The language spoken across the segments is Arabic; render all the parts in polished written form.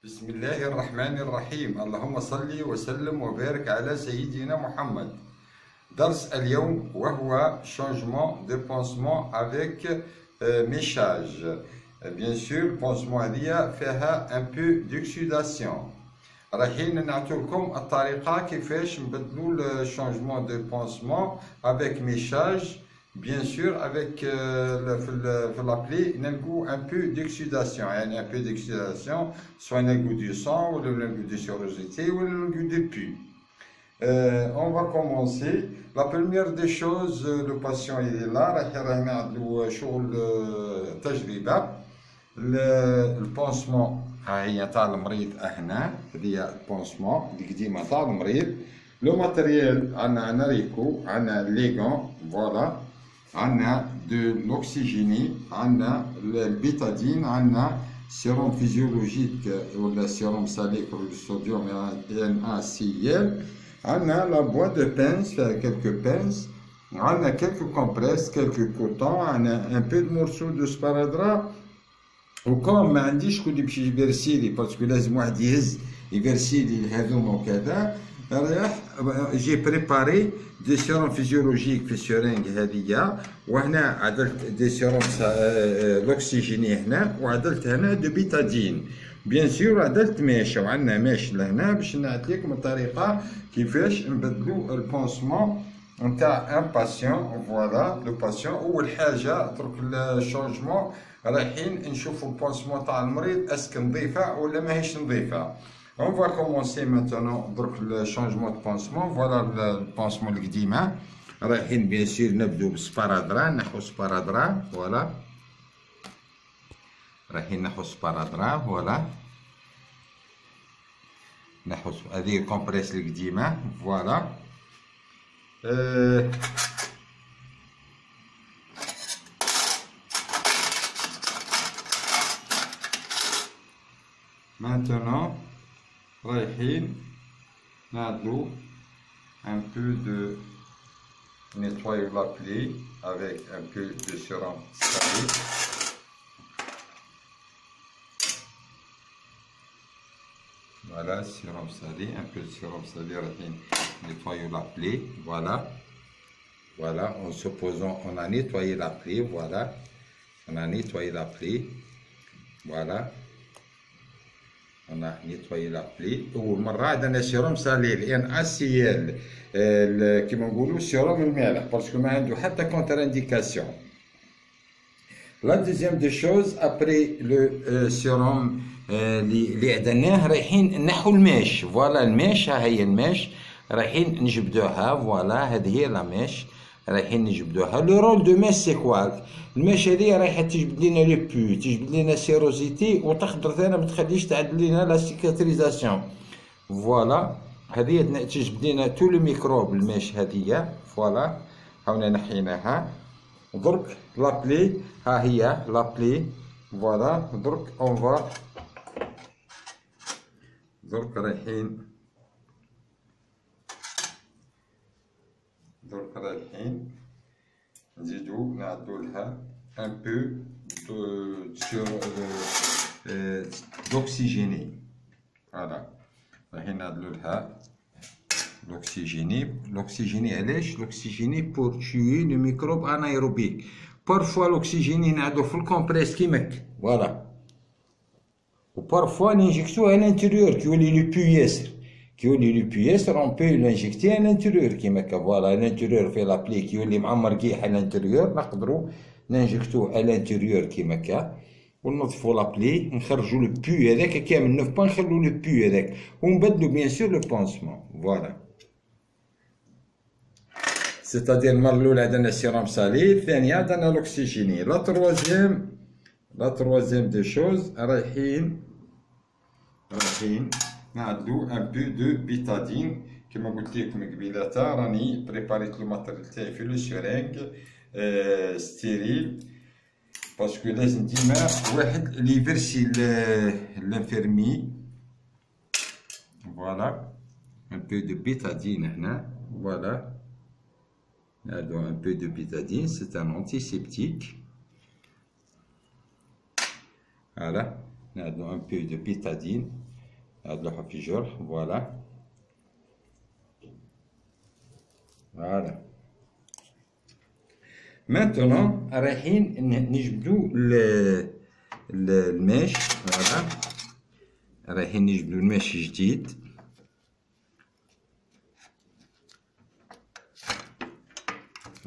بسم الله الرحمن الرحيم. اللهم صل وسلم وبارك على سيدنا محمد. درس اليوم وهو changement de pansement avec méchage. Bien sûr pansement هذه فيها un peu d'oxydation. رايحين نعطيكم الطريقة كيفاش نبدلوا le changement de pansement avec méchage. Bien sûr, avec l'appli, on a un peu d'oxydation. Un peu d'oxydation, soit un goût du sang, ou un goût de sérosité, ou un goût de pus. On va commencer. La première des choses, le patient il est là. Le pansement, le matériel, on a Rico, on a les gants, voilà. On a de l'oxygénie, on a le bétadine, on a sérum physiologique ou le sérum salé pour le sodium et NaCl. On a la boîte de pinces, quelques pinces. On a quelques compresses, quelques cotons, on a un peu de morceaux de sparadrap. Ou comme on dit, je connais plus Versili parce que là, je dis, Versili, j'ai préparé des sérums physiologiques في السرنج هذه وهنا عدلت دي سيروم الاكسجيني هنا وعدلت هنا دو بيتادين بيان سور عدلت ماشه وعندنا ماش لهنا باش نعطيكم الطريقه كيفاش نبدلوا البونسمون نتاع ان باسيون. فوالا لو باسيون اول حاجه درك الشونجمون رايحين نشوفوا البونسمون تاع المريض اسك نظيفه ولا ماهيش نظيفه. On va commencer maintenant le changement de pansement. Voilà le pansement القديمة. رايحين bien sûr نبدو بالسبارادرا نحو سبارادرا voilà. رايحين نحو سبارادرا voilà. نحو هذه الكومبريس القديمة voilà. Maintenant رايحين نعدلو un peu de nettoyer la plaie avec un peu de sérum salé. Voilà, sérum salé, un peu de sérum salé, رايحين nettoyer la plaie, voilà. Voilà, en supposant on a nettoyé la plaie, voilà. On a nettoyé la plaie, voilà. On a nettoyé la plaie. والمرة عندنا سيروم سالي لأن أسيل كيما نقولوا سيروم المالح باسكو ما عنده حتى كونتر انديكاسيون. لا دوزيام دي شوز أبري لو سيروم اللي عدناه رايحين نحو الماش. فوالا الماش ها هي الماش رايحين نجبدوها. فوالا هذه هي لا ماش رايحين نجبدوها. لو رول دو ماش سي كوا؟ الماش هذه رايحه تجبد لنا لي بو تجبد لنا سيروزيتي وتقدر ثاني ما تخليش تعدل لنا لا سيكاتريزاسيون. فوالا هذه تجبد لنا تو لو ميكروب الماش هذه. فوالا هاونا نحيناها. درك لابلي ها هي لابلي. فوالا درك اون فا درك رايحين نزيدو نعدو لها ان بو دوكسيجيني. فوالا رايحين نعدلو لها لوكسيجيني. علاش لوكسيجيني؟ بور تشوي لو ميكروب انايروبيك. بارفوا لوكسيجيني نعدو في الكومبريس كيماك. فوالا وبارفوا نينجيكتوه على الانتيريور كيولي لو بو ياسر. كيولي لو بياسر اون بي لانجيكتي على الانتيريور كيما هكا. فوالا الانتيريور في لابلي كيولي معمر قيح على الانتيريور نقدروا ننجكتوه على الانتيريور كيما هكا ونضيفوا لابلي نخرجوا لو بو هذاك كامل نوف با نخلو لو بو هذاك ونبدلو بيان سور لو بونسمون. فوالا سيتادير المره الاولى عندنا سيروم سالي الثانيه عندنا لوكسيجيني. لا تروازيام دي شوز رايحين نعدلو ان بو دو بيتادين كما قلت لكم قبيلة. راني بريباريت لو ماتيريال تاعي في لو سيرينغ ستيريل باسكو لازم ديما واحد اللي يفرسي لانفيرمي. فوالا ان بو دو بيتادين هنا. فوالا نعدلو ان بو دو بيتادين سي ان انتيسيبتيك. Voilà, donc un peu de bétadine. هاد لوحة في جرح. فوالا فوالا. مانتونون رايحين نجبدو الماش. فوالا رايحين نجبدو الماش جديد.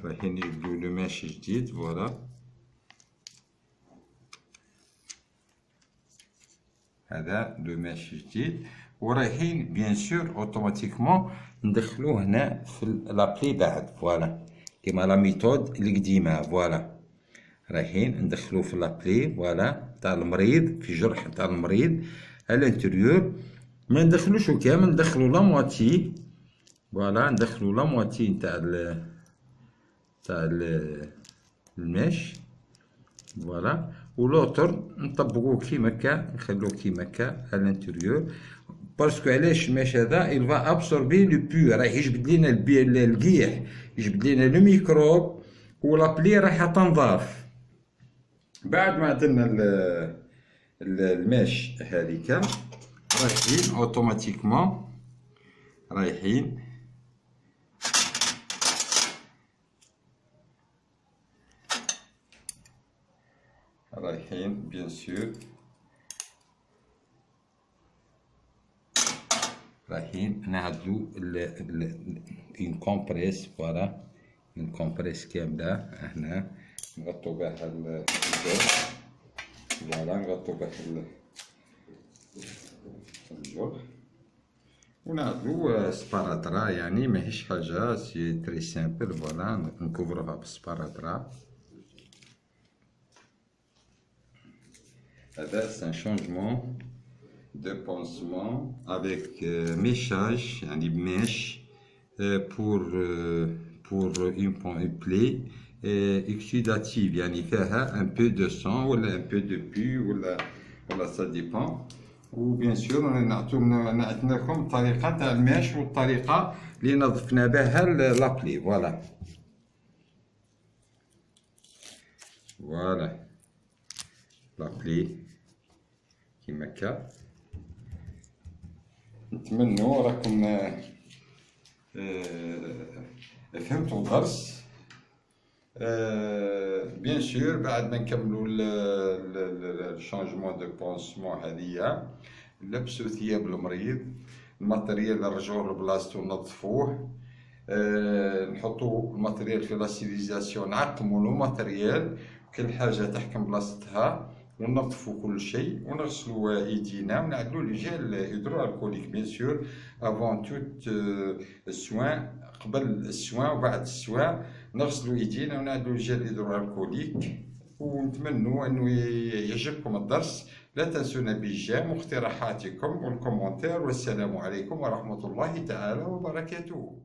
رايحين نجبدو الماش جديد. فوالا هذا لو ماش جديد. ورايحين بيان سور اوتوماتيكمون ندخلوه هنا في لابلي بعد. فوالا كيما لا ميثود القديمه. فوالا رايحين ندخلوه في لابلي. فوالا تاع المريض، في جرح تاع المريض على الانتيريور. ما ندخلوش كامل، ندخلو لا مواتي. فوالا ندخلو لا مواتي تاع الماش. فوالا ولوتر نطبقوه كيما هكا، نخلوه كيما هكا على الانتيريور. باسكو علاش الماش هذا il va absorber le pu، راح يجبد لينا القيح، يجبد لينا لو ميكروب، ولابلي رايحه تنظاف. بعد ما درنا الماش هذيك رايحين اوتوماتيكمون رايحين بيان سور رايحين نعدلو اون كومبريس. فوالا اون كومبريس كاملة هنا نغطو بها الجرح. فوالا نغطو بها الجرح ونعدلو سبارادرا، يعني ماهيش حاجة سي تري سامبل. فوالا نكوفروها بالسبارادرا. هذا سان شونجمون de pansement avec méchage, يعني بماش pour une plaie exudative، يعني فيها un peu de sang ولا un peu de pu ولا ça dépend. وبيان سور نعطينا لكم الطريقة تاع الماش والطريقة اللي نظفنا بها لابلي. فوالا فوالا لابلي كيما هكا. نتمنوا راكم فهمتوا الدرس. بيان سور بعد ما نكملوا الشانجمون دو بونسمون هذيا نلبسوا ثياب المريض، الماتريال نرجعوه لبلاصتو نظفوه، نحطوا الماتريال في لاسيليزاسيون، نعقموا لو ماتريال، كل حاجه تحكم بلاصتها، وننظفوا كل شيء ونغسلوا ايدينا ونعدلوا لي جيل هيدرو الكوليك بيان سور افون توت السوان، قبل السوان وبعد السوان نغسلوا ايدينا ونعدلوا جيل هيدرو الكوليك. ونتمنوا انه يعجبكم الدرس. لا تنسونا بالجيم واقتراحاتكم والكومنتير. والسلام عليكم ورحمه الله تعالى وبركاته.